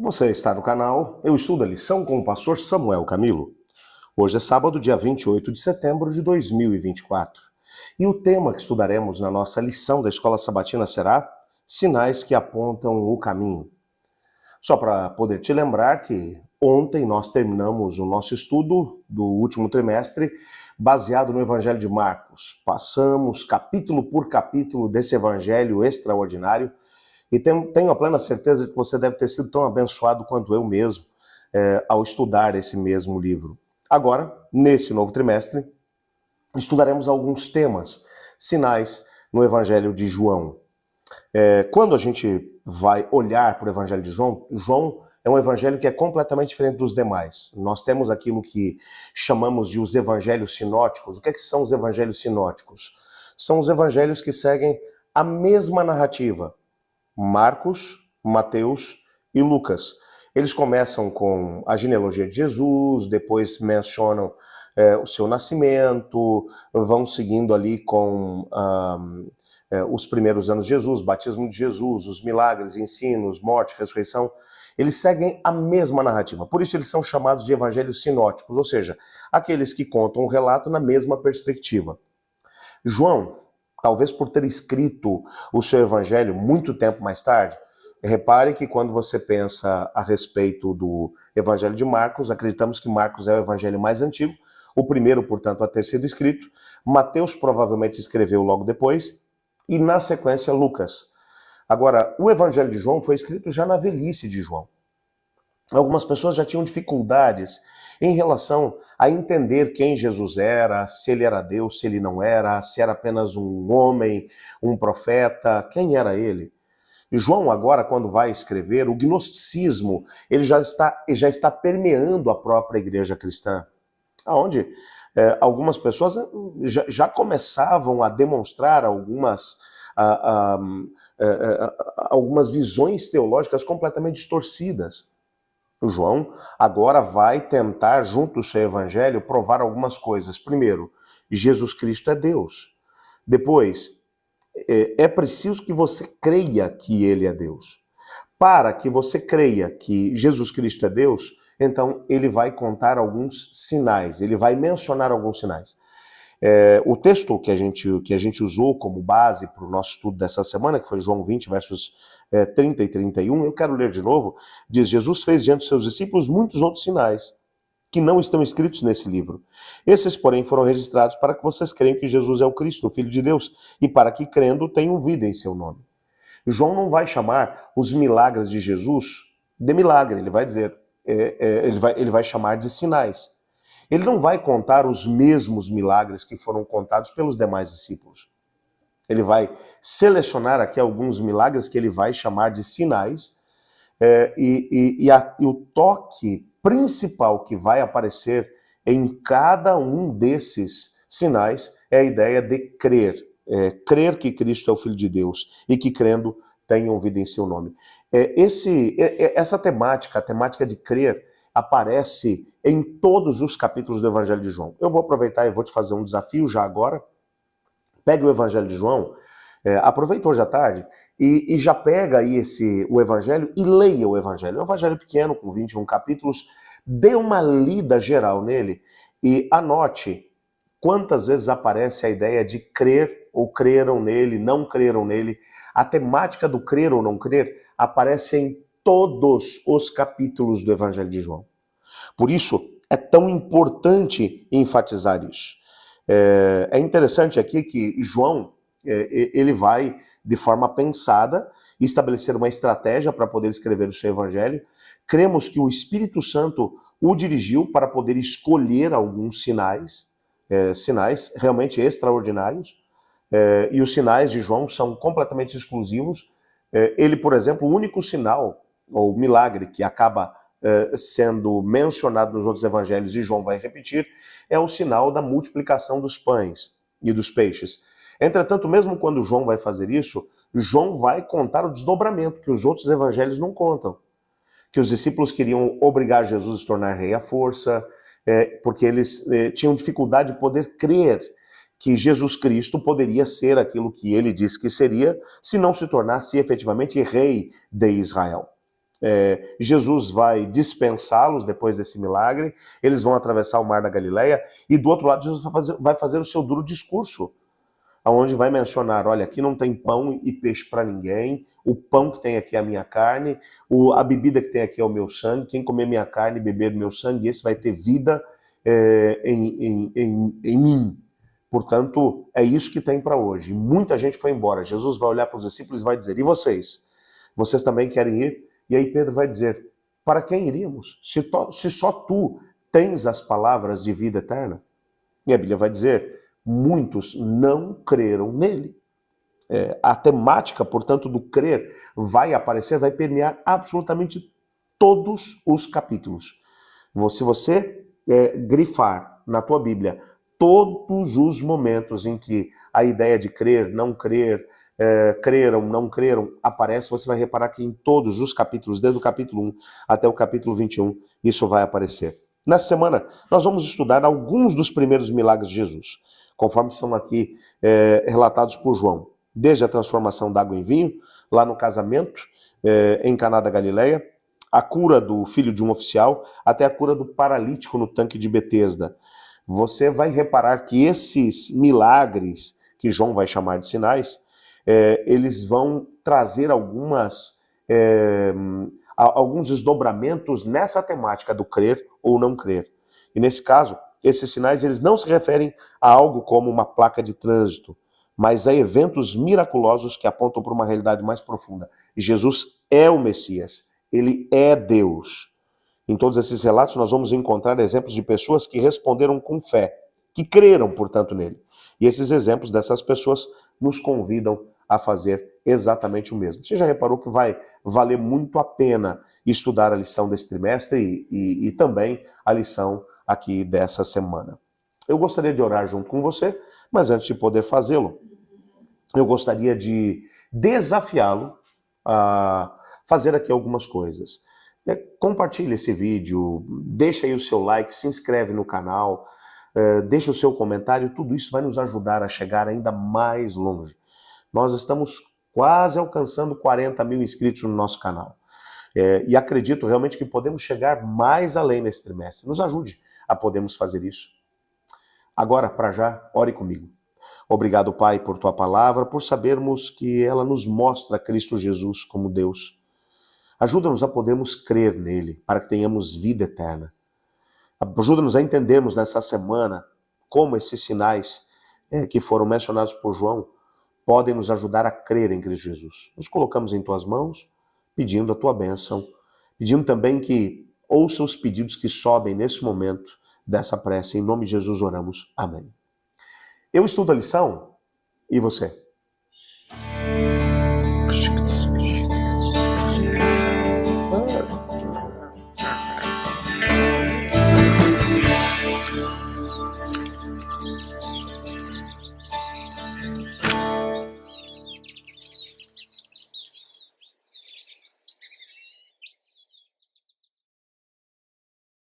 Você está no canal Eu Estudo a Lição com o pastor Samuel Camilo. Hoje é sábado, dia 28 de setembro de 2024. E o tema que estudaremos na nossa lição da Escola Sabatina será Sinais que apontam o caminho. Só para poder te lembrar que ontem nós terminamos o nosso estudo do último trimestre baseado no Evangelho de Marcos. Passamos capítulo por capítulo desse Evangelho extraordinário e tenho a plena certeza de que você deve ter sido tão abençoado quanto eu mesmo ao estudar esse mesmo livro. Agora, nesse novo trimestre, estudaremos alguns temas, sinais no Evangelho de João. Quando a gente vai olhar para o Evangelho de João, João é um evangelho que é completamente diferente dos demais. Nós temos aquilo que chamamos de os evangelhos sinóticos. O que são os evangelhos sinóticos? São os evangelhos que seguem a mesma narrativa. Marcos, Mateus e Lucas. Eles começam com a genealogia de Jesus, depois mencionam o seu nascimento, vão seguindo ali com os primeiros anos de Jesus, batismo de Jesus, os milagres, ensinos, morte, ressurreição. Eles seguem a mesma narrativa. Por isso eles são chamados de evangelhos sinóticos, ou seja, aqueles que contam o relato na mesma perspectiva. João, talvez por ter escrito o seu evangelho muito tempo mais tarde, repare que quando você pensa a respeito do evangelho de Marcos, acreditamos que Marcos é o evangelho mais antigo, o primeiro, portanto, a ter sido escrito. Mateus provavelmente escreveu logo depois, e na sequência Lucas. Agora, o evangelho de João foi escrito já na velhice de João. Algumas pessoas já tinham dificuldades em relação a entender quem Jesus era, se ele era Deus, se ele não era, se era apenas um homem, um profeta, quem era ele? E João agora, quando vai escrever, o gnosticismo ele já está permeando a própria igreja cristã, onde algumas pessoas já começavam a demonstrar algumas visões teológicas completamente distorcidas. O João agora vai tentar, junto ao seu evangelho, provar algumas coisas. Primeiro, Jesus Cristo é Deus. Depois, é preciso que você creia que ele é Deus. Para que você creia que Jesus Cristo é Deus, então ele vai contar alguns sinais, ele vai mencionar alguns sinais. O texto que a gente usou como base para o nosso estudo dessa semana, que foi João 20, versos 30 e 31, eu quero ler de novo, diz: Jesus fez diante dos seus discípulos muitos outros sinais, que não estão escritos nesse livro. Esses, porém, foram registrados para que vocês creiam que Jesus é o Cristo, o Filho de Deus, e para que, crendo, tenham vida em seu nome. João não vai chamar os milagres de Jesus de milagre, ele vai dizer, ele vai chamar de sinais. Ele não vai contar os mesmos milagres que foram contados pelos demais discípulos. Ele vai selecionar aqui alguns milagres que ele vai chamar de sinais, e o toque principal que vai aparecer em cada um desses sinais é a ideia de crer. Crer que Cristo é o Filho de Deus e que, crendo, tenham vida em seu nome. Essa temática, a temática de crer, aparece em todos os capítulos do Evangelho de João. Eu vou aproveitar e vou te fazer um desafio já agora. Pegue o Evangelho de João, aproveita hoje à tarde, e já pega aí o Evangelho e leia o Evangelho. É um Evangelho pequeno, com 21 capítulos, dê uma lida geral nele e anote quantas vezes aparece a ideia de crer ou creram nele, não creram nele. A temática do crer ou não crer aparece em todos os capítulos do Evangelho de João. Por isso, é tão importante enfatizar isso. É interessante aqui que João, ele vai, de forma pensada, estabelecer uma estratégia para poder escrever o seu Evangelho. Cremos que o Espírito Santo o dirigiu para poder escolher alguns sinais realmente extraordinários, e os sinais de João são completamente exclusivos. Ele, por exemplo, o único sinal ou milagre que acaba sendo mencionado nos outros evangelhos, e João vai repetir, é o sinal da multiplicação dos pães e dos peixes. Entretanto, mesmo quando João vai fazer isso, João vai contar o desdobramento que os outros evangelhos não contam. Que os discípulos queriam obrigar Jesus a se tornar rei à força, porque eles tinham dificuldade de poder crer que Jesus Cristo poderia ser aquilo que ele disse que seria, se não se tornasse efetivamente rei de Israel. Jesus vai dispensá-los depois desse milagre, eles vão atravessar o mar da Galileia, e do outro lado Jesus vai fazer o seu duro discurso, onde vai mencionar, olha, aqui não tem pão e peixe para ninguém, o pão que tem aqui é a minha carne, a bebida que tem aqui é o meu sangue, quem comer minha carne e beber meu sangue, esse vai ter vida em mim. Portanto, é isso que tem para hoje. Muita gente foi embora. Jesus vai olhar para os discípulos e vai dizer, e vocês? Vocês também querem ir? E aí Pedro vai dizer, para quem iríamos? Se só tu tens as palavras de vida eterna. E a Bíblia vai dizer, muitos não creram nele. A temática, portanto, do crer vai aparecer, vai permear absolutamente todos os capítulos. Se você grifar na tua Bíblia todos os momentos em que a ideia de crer, não crer, creram, não creram, aparece, você vai reparar que em todos os capítulos, desde o capítulo 1 até o capítulo 21, isso vai aparecer. Nessa semana, nós vamos estudar alguns dos primeiros milagres de Jesus, conforme são aqui relatados por João. Desde a transformação da água em vinho, lá no casamento, em Caná da Galileia, a cura do filho de um oficial, até a cura do paralítico no tanque de Betesda. Você vai reparar que esses milagres, que João vai chamar de sinais, eles vão trazer alguns desdobramentos nessa temática do crer ou não crer. E nesse caso, esses sinais eles não se referem a algo como uma placa de trânsito, mas a eventos miraculosos que apontam para uma realidade mais profunda. Jesus é o Messias, ele é Deus. Em todos esses relatos nós vamos encontrar exemplos de pessoas que responderam com fé, que creram, portanto, nele. E esses exemplos dessas pessoas nos convidam a fazer exatamente o mesmo. Você já reparou que vai valer muito a pena estudar a lição desse trimestre e também a lição aqui dessa semana. Eu gostaria de orar junto com você, mas antes de poder fazê-lo, eu gostaria de desafiá-lo a fazer aqui algumas coisas. Compartilhe esse vídeo, deixa aí o seu like, se inscreve no canal, deixa o seu comentário, tudo isso vai nos ajudar a chegar ainda mais longe. Nós estamos quase alcançando 40 mil inscritos no nosso canal. E acredito realmente que podemos chegar mais além nesse trimestre. Nos ajude a podermos fazer isso. Agora, para já, ore comigo. Obrigado, Pai, por Tua palavra, por sabermos que ela nos mostra Cristo Jesus como Deus. Ajuda-nos a podermos crer nele, para que tenhamos vida eterna. Ajuda-nos a entendermos nessa semana como esses sinais que foram mencionados por João podem nos ajudar a crer em Cristo Jesus. Nos colocamos em Tuas mãos, pedindo a Tua bênção, pedindo também que ouça os pedidos que sobem nesse momento dessa prece. Em nome de Jesus oramos. Amém. Eu estudo a lição e você?